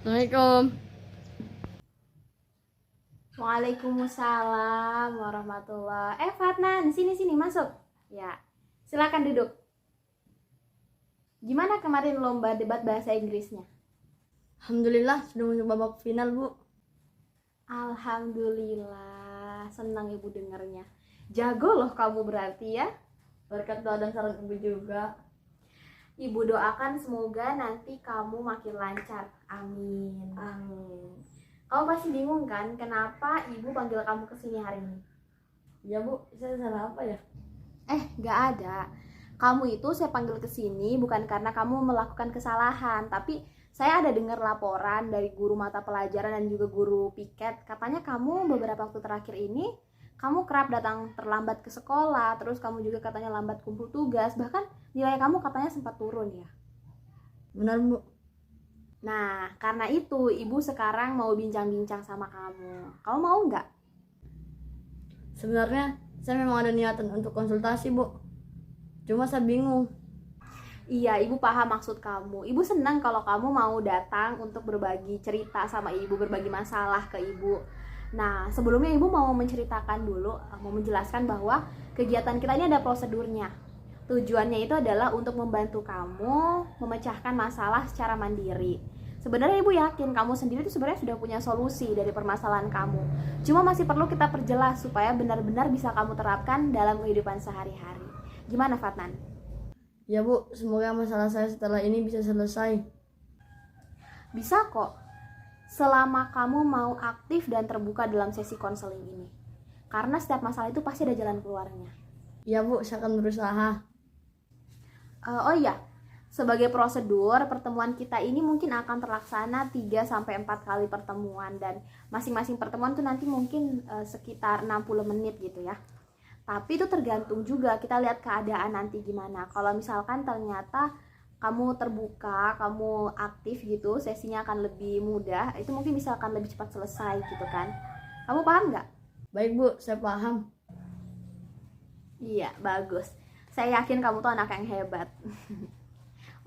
Assalamualaikum. Waalaikumsalam warahmatullah. Fatnan, sini masuk. Ya, silakan duduk. Gimana kemarin lomba debat bahasa Inggrisnya? Alhamdulillah sudah masuk babak final, Bu. Alhamdulillah, senang ibu dengarnya. Jago loh kamu berarti ya. Berkat doa dan saran Ibu juga. Ibu doakan semoga nanti kamu makin lancar. Amin. Amin. Kamu pasti bingung kan kenapa ibu panggil kamu kesini hari ini? Ya, Bu, saya salah apa ya? Gak ada. Kamu itu saya panggil ke sini bukan karena kamu melakukan kesalahan, tapi saya ada dengar laporan dari guru mata pelajaran dan juga guru piket. Katanya kamu beberapa waktu terakhir ini kamu kerap datang terlambat ke sekolah, terus kamu juga katanya lambat kumpul tugas, bahkan nilai kamu katanya sempat turun ya. Benar, Bu. Nah, karena itu ibu sekarang mau bincang-bincang sama kamu. Kamu mau nggak? Sebenarnya saya memang ada niatan untuk konsultasi, Bu. Cuma saya bingung. Iya, ibu paham maksud kamu. Ibu senang kalau kamu mau datang untuk berbagi cerita sama ibu, berbagi masalah ke ibu. Nah, sebelumnya ibu mau menceritakan dulu, mau menjelaskan bahwa kegiatan kita ini ada prosedurnya. Tujuannya itu adalah untuk membantu kamu memecahkan masalah secara mandiri. Sebenarnya ibu yakin kamu sendiri itu sebenarnya sudah punya solusi dari permasalahan kamu. Cuma masih perlu kita perjelas supaya benar-benar bisa kamu terapkan dalam kehidupan sehari-hari. Gimana, Fatnan? Ya, Bu, semoga masalah saya setelah ini bisa selesai. Bisa kok, selama kamu mau aktif dan terbuka dalam sesi konseling ini. Karena setiap masalah itu pasti ada jalan keluarnya. Ya, Bu, saya akan berusaha. Oh iya, sebagai prosedur, pertemuan kita ini mungkin akan terlaksana 3-4 kali pertemuan. Dan masing-masing pertemuan tuh nanti mungkin sekitar 60 menit gitu ya. Tapi itu tergantung juga, kita lihat keadaan nanti gimana. Kalau misalkan ternyata kamu terbuka, kamu aktif gitu, sesinya akan lebih mudah, itu mungkin bisa akan lebih cepat selesai gitu kan. Kamu paham nggak? Baik, Bu, saya paham. Iya, bagus. Saya yakin kamu tuh anak yang hebat.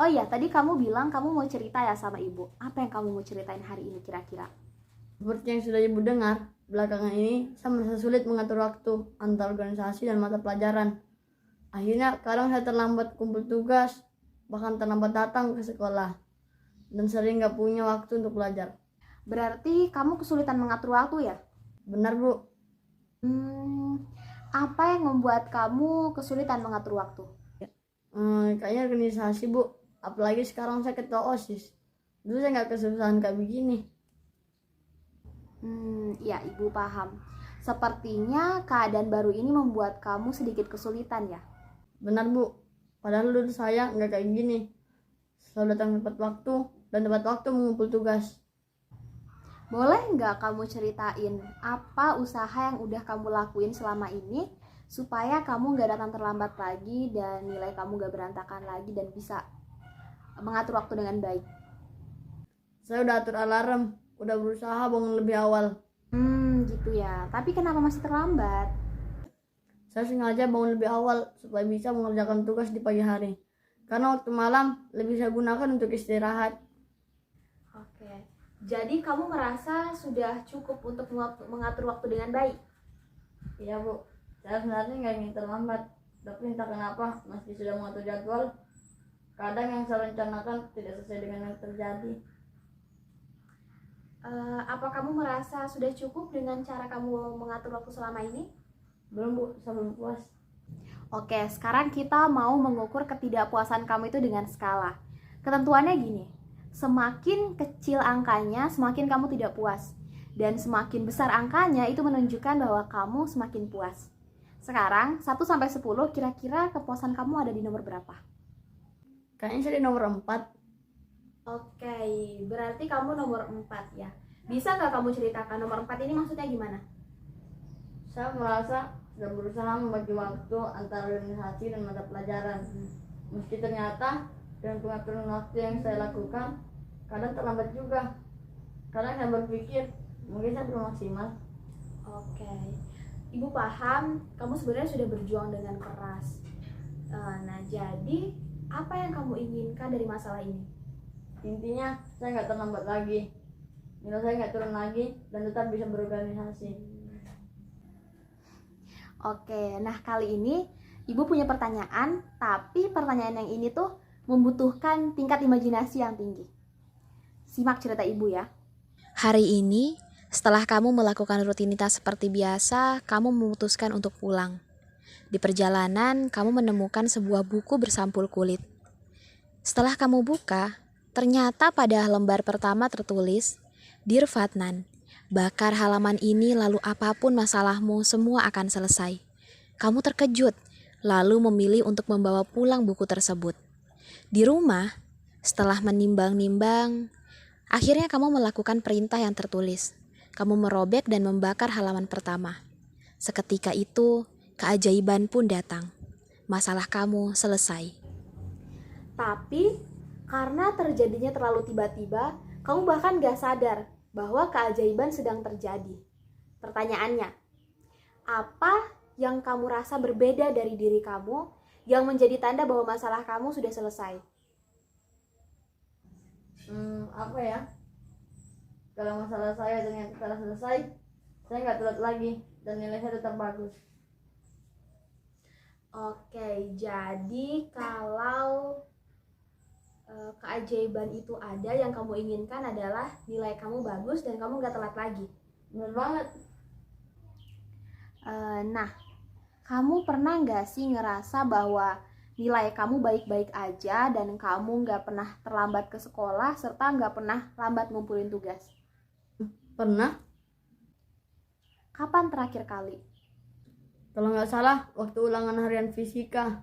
Oh iya, tadi kamu bilang kamu mau cerita ya sama ibu. Apa yang kamu mau ceritain hari ini kira-kira? Seperti yang sudah Ibu dengar, belakangan ini saya merasa sulit mengatur waktu antara organisasi dan mata pelajaran. Akhirnya kadang saya terlambat kumpul tugas, bahkan terlambat datang ke sekolah, dan sering gak punya waktu untuk belajar. Berarti kamu kesulitan mengatur waktu ya? Benar, Bu. Apa yang membuat kamu kesulitan mengatur waktu? Kayaknya organisasi, Bu. Apalagi sekarang saya ketua OSIS. Dulu saya gak kesusahan kayak begini. Ya, ibu paham. Sepertinya keadaan baru ini membuat kamu sedikit kesulitan ya? Benar, Bu. Padahal dulu saya gak kayak gini. Selalu datang tepat waktu dan tepat waktu mengumpul tugas. Boleh nggak kamu ceritain apa usaha yang udah kamu lakuin selama ini supaya kamu nggak datang terlambat lagi dan nilai kamu nggak berantakan lagi dan bisa mengatur waktu dengan baik? Saya udah atur alarm, udah berusaha bangun lebih awal. Gitu ya. Tapi kenapa masih terlambat? Saya sengaja bangun lebih awal supaya bisa mengerjakan tugas di pagi hari. Karena waktu malam lebih saya gunakan untuk istirahat. Oke. Jadi kamu merasa sudah cukup untuk mengatur waktu dengan baik? Iya, Bu. Saya sebenarnya nggak ingin terlambat. Tapi entah kenapa, meski sudah mengatur jadwal, kadang yang saya rencanakan tidak sesuai dengan yang terjadi. Apa kamu merasa sudah cukup dengan cara kamu mengatur waktu selama ini? Belum, Bu. Saya belum puas. Oke, sekarang kita mau mengukur ketidakpuasan kamu itu dengan skala. Ketentuannya gini, semakin kecil angkanya, semakin kamu tidak puas. Dan semakin besar angkanya, itu menunjukkan bahwa kamu semakin puas. Sekarang, 1-10, kira-kira kepuasan kamu ada di nomor berapa? Kayaknya saya di nomor 4. Oke, berarti kamu nomor 4 ya. Bisa nggak kamu ceritakan nomor 4 ini maksudnya gimana? Saya merasa sudah berusaha membagi waktu antara organisasi dan mata pelajaran. Meski ternyata dengan pengaturan waktu yang saya lakukan, kadang terlambat juga. Kadang saya berpikir, mungkin saya belum maksimal. Oke, ibu paham kamu sebenarnya sudah berjuang dengan keras. Nah, jadi apa yang kamu inginkan dari masalah ini? Intinya, saya nggak terlambat lagi. nilai saya nggak turun lagi dan tetap bisa berorganisasi. Oke, nah kali ini Ibu punya pertanyaan, tapi pertanyaan yang ini tuh membutuhkan tingkat imajinasi yang tinggi. Simak cerita Ibu ya. Hari ini, setelah kamu melakukan rutinitas seperti biasa, kamu memutuskan untuk pulang. Di perjalanan, kamu menemukan sebuah buku bersampul kulit. Setelah kamu buka, ternyata pada lembar pertama tertulis, Dear Fadnan, bakar halaman ini lalu apapun masalahmu semua akan selesai. Kamu terkejut, lalu memilih untuk membawa pulang buku tersebut. Di rumah, setelah menimbang-nimbang, akhirnya kamu melakukan perintah yang tertulis. Kamu merobek dan membakar halaman pertama. Seketika itu, keajaiban pun datang. Masalah kamu selesai. Tapi karena terjadinya terlalu tiba-tiba, kamu bahkan gak sadar bahwa keajaiban sedang terjadi. Pertanyaannya, apa yang kamu rasa berbeda dari diri kamu yang menjadi tanda bahwa masalah kamu sudah selesai? Apa ya? Kalau masalah saya ternyata telah selesai, saya nggak telat lagi dan nilai saya tetap bagus. Oke, jadi kalau keajaiban itu ada, yang kamu inginkan adalah nilai kamu bagus dan kamu gak telat lagi. Bener banget. Nah, kamu pernah gak sih ngerasa bahwa nilai kamu baik-baik aja dan kamu gak pernah terlambat ke sekolah serta gak pernah lambat ngumpulin tugas? Pernah. Kapan terakhir kali? Kalau nggak salah, waktu ulangan harian fisika.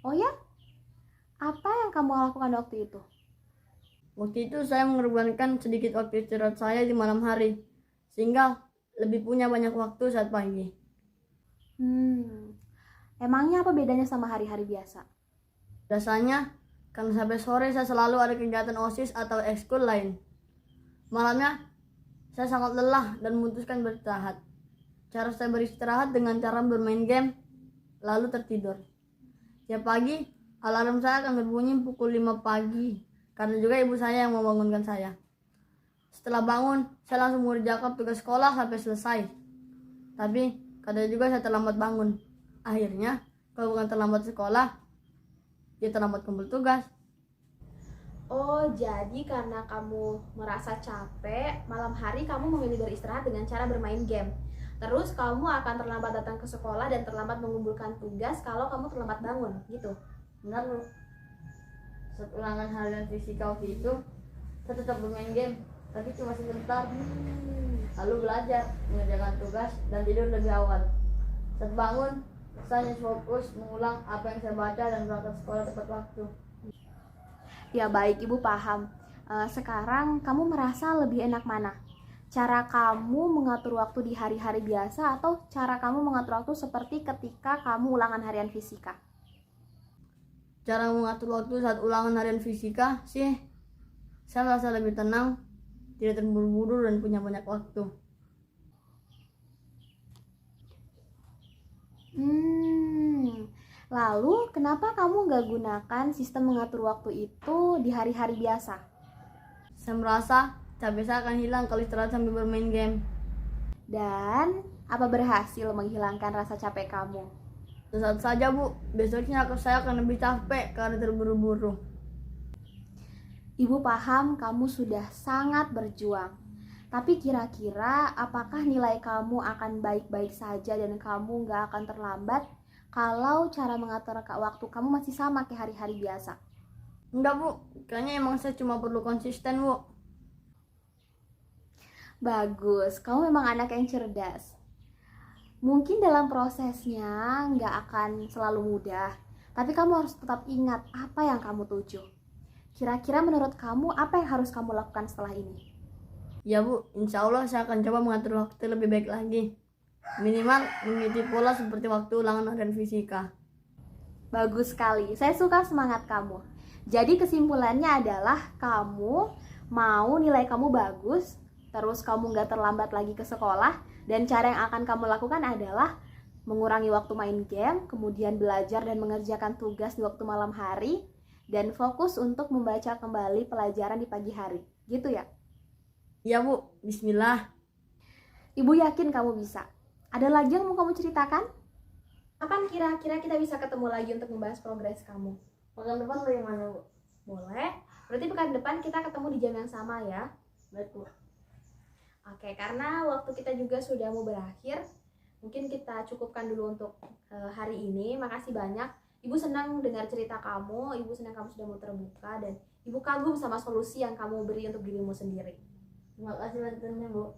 Oh ya? Apa yang kamu lakukan waktu itu? Waktu itu saya mengorbankan sedikit waktu istirahat saya di malam hari, sehingga lebih punya banyak waktu saat pagi. Emangnya apa bedanya sama hari-hari biasa? Biasanya, karena sampai sore saya selalu ada kegiatan OSIS atau ekskul lain. Malamnya, saya sangat lelah dan memutuskan beristirahat. Cara saya beristirahat dengan cara bermain game, lalu tertidur. Tiap pagi, alarm saya akan berbunyi pukul 5 pagi, karena juga ibu saya yang membangunkan saya. Setelah bangun, saya langsung mengerjakan tugas sekolah sampai selesai. Tapi, kadang juga saya terlambat bangun. Akhirnya, kalau bukan terlambat sekolah, ya terlambat kumpul tugas. Oh, jadi karena kamu merasa capek, malam hari kamu memilih beristirahat dengan cara bermain game. Terus kamu akan terlambat datang ke sekolah dan terlambat mengumpulkan tugas kalau kamu terlambat bangun, gitu. Benar, Bu. Saat ulangan harian fisika waktu itu, saya tetap bermain game, tapi cuma sebentar. Lalu belajar, mengerjakan tugas, dan tidur lebih awal. Saat bangun, saya hanya fokus mengulang apa yang saya baca dan berangkat sekolah tepat waktu. Ya baik, Ibu paham. Sekarang kamu merasa lebih enak mana? Cara kamu mengatur waktu di hari-hari biasa atau cara kamu mengatur waktu seperti ketika kamu ulangan harian fisika? Cara mengatur waktu saat ulangan harian fisika sih, saya merasa lebih tenang, tidak terburu-buru dan punya banyak waktu. Lalu kenapa kamu nggak gunakan sistem mengatur waktu itu di hari-hari biasa? Saya merasa capek saya akan hilang kalau istirahat sambil bermain game. Dan apa berhasil menghilangkan rasa capek kamu? Sesaat saja, Bu. Besoknya saya akan lebih capek karena terburu-buru. Ibu paham kamu sudah sangat berjuang. Tapi kira-kira apakah nilai kamu akan baik-baik saja dan kamu nggak akan terlambat kalau cara mengatur waktu kamu masih sama kayak hari-hari biasa? Enggak, Bu. Kayaknya emang saya cuma perlu konsisten, Bu. Bagus, kamu memang anak yang cerdas. Mungkin dalam prosesnya nggak akan selalu mudah, tapi kamu harus tetap ingat apa yang kamu tuju. Kira-kira menurut kamu apa yang harus kamu lakukan setelah ini? Ya, Bu. Insya Allah saya akan coba mengatur waktu lebih baik lagi. Minimal mengikuti pola seperti waktu ulangan harian fisika. Bagus sekali, saya suka semangat kamu. Jadi kesimpulannya adalah kamu mau nilai kamu bagus, terus kamu nggak terlambat lagi ke sekolah, dan cara yang akan kamu lakukan adalah mengurangi waktu main game, kemudian belajar dan mengerjakan tugas di waktu malam hari, dan fokus untuk membaca kembali pelajaran di pagi hari. Gitu ya? Iya Bu, bismillah. Ibu yakin kamu bisa. Ada lagi yang mau kamu ceritakan? Kapan kira-kira kita bisa ketemu lagi untuk membahas progres kamu? Pekan depan bagaimana Bu? Boleh. Berarti pekan depan kita ketemu di jam yang sama ya. Baik Bu. Oke, karena waktu kita juga sudah mau berakhir, mungkin kita cukupkan dulu untuk hari ini. Makasih banyak. Ibu senang dengar cerita kamu, ibu senang kamu sudah mau terbuka, dan ibu kagum sama solusi yang kamu beri untuk dirimu sendiri. Terima kasih bantuannya Bu.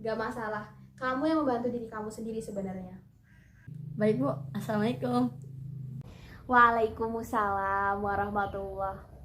Gak masalah, kamu yang membantu diri kamu sendiri sebenarnya. Baik Bu, assalamualaikum. Waalaikumsalam warahmatullahi